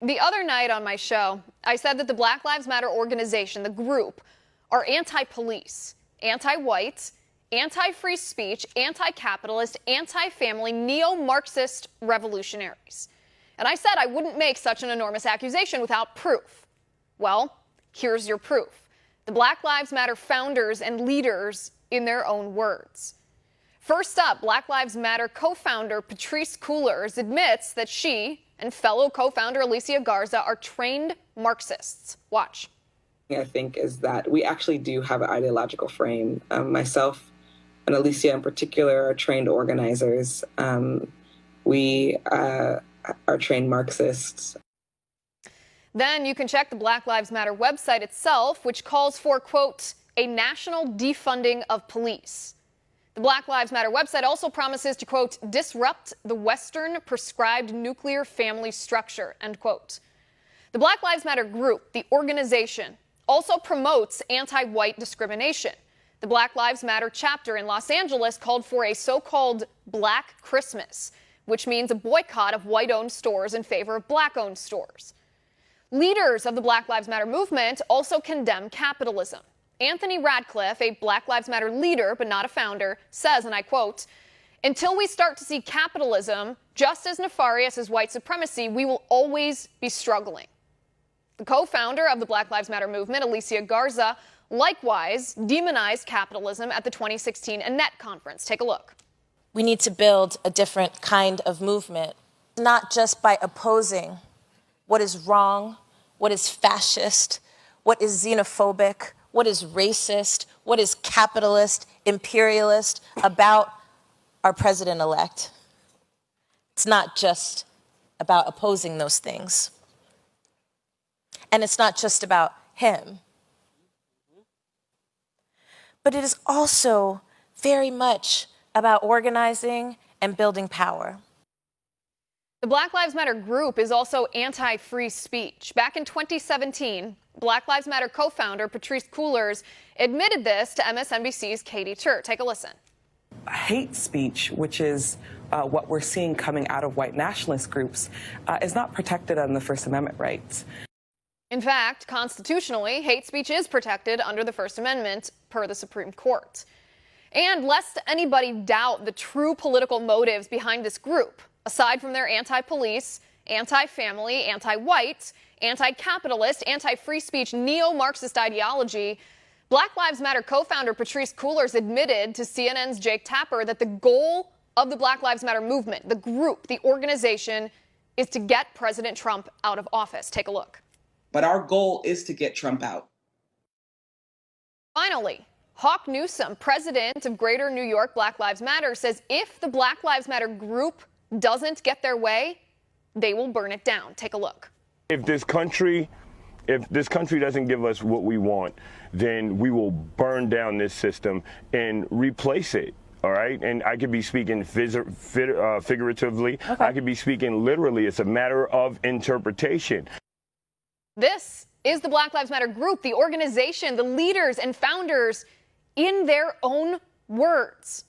The other night on my show, I said that the Black Lives Matter organization, the group, are anti-police, anti-white, anti-free speech, anti-capitalist, anti-family, neo-Marxist revolutionaries. And I said I wouldn't make such an enormous accusation without proof. Well, here's your proof. The Black Lives Matter founders and leaders in their own words. First up, Black Lives Matter co-founder Patrisse Cullors admits that she and fellow co-founder Alicia Garza are trained Marxists. Watch. I think is that we actually do have an ideological frame. Myself and Alicia in particular are trained organizers. We are trained Marxists. Then you can check the Black Lives Matter website itself, which calls for, quote, a national defunding of police. The Black Lives Matter website also promises to, quote, disrupt the Western prescribed nuclear family structure, end quote. The Black Lives Matter group, the organization, also promotes anti-white discrimination. The Black Lives Matter chapter in Los Angeles called for a so-called Black Christmas, which means a boycott of white-owned stores in favor of black-owned stores. Leaders of the Black Lives Matter movement also condemn capitalism. Anthony Radcliffe, a Black Lives Matter leader but not a founder, says, and I quote, until we start to see capitalism just as nefarious as white supremacy, we will always be struggling. The co-founder of the Black Lives Matter movement, Alicia Garza, likewise demonized capitalism at the 2016 Annette conference. Take a look. We need to build a different kind of movement, not just by opposing what is wrong, what is fascist, what is xenophobic, what is racist, what is capitalist, imperialist about our president-elect. It's not just about opposing those things. And it's not just about him. But it is also very much about organizing and building power. The Black Lives Matter group is also anti-free speech. Back in 2017, Black Lives Matter co-founder Patrisse Cullors admitted this to MSNBC's Katie Tur. Take a listen. Hate speech, which is what we're seeing coming out of white nationalist groups, is not protected under the First Amendment rights. In fact, constitutionally, hate speech is protected under the First Amendment per the Supreme Court. And lest anybody doubt the true political motives behind this group, aside from their anti-police, anti-family, anti-white, anti-capitalist, anti-free speech, neo-Marxist ideology, Black Lives Matter co-founder Patrisse Cullors admitted to CNN's Jake Tapper that the goal of the Black Lives Matter movement, the group, the organization, is to get President Trump out of office. Take a look. But our goal is to get Trump out. Finally, Hawk Newsom, president of Greater New York Black Lives Matter, says if the Black Lives Matter group doesn't get their way, they will burn it down. Take a look. If this country doesn't give us what we want, then we will burn down this system and replace it. All right. And I could be speaking figuratively. Okay. I could be speaking literally. It's a matter of interpretation. This is the Black Lives Matter group, the organization, the leaders and founders in their own words.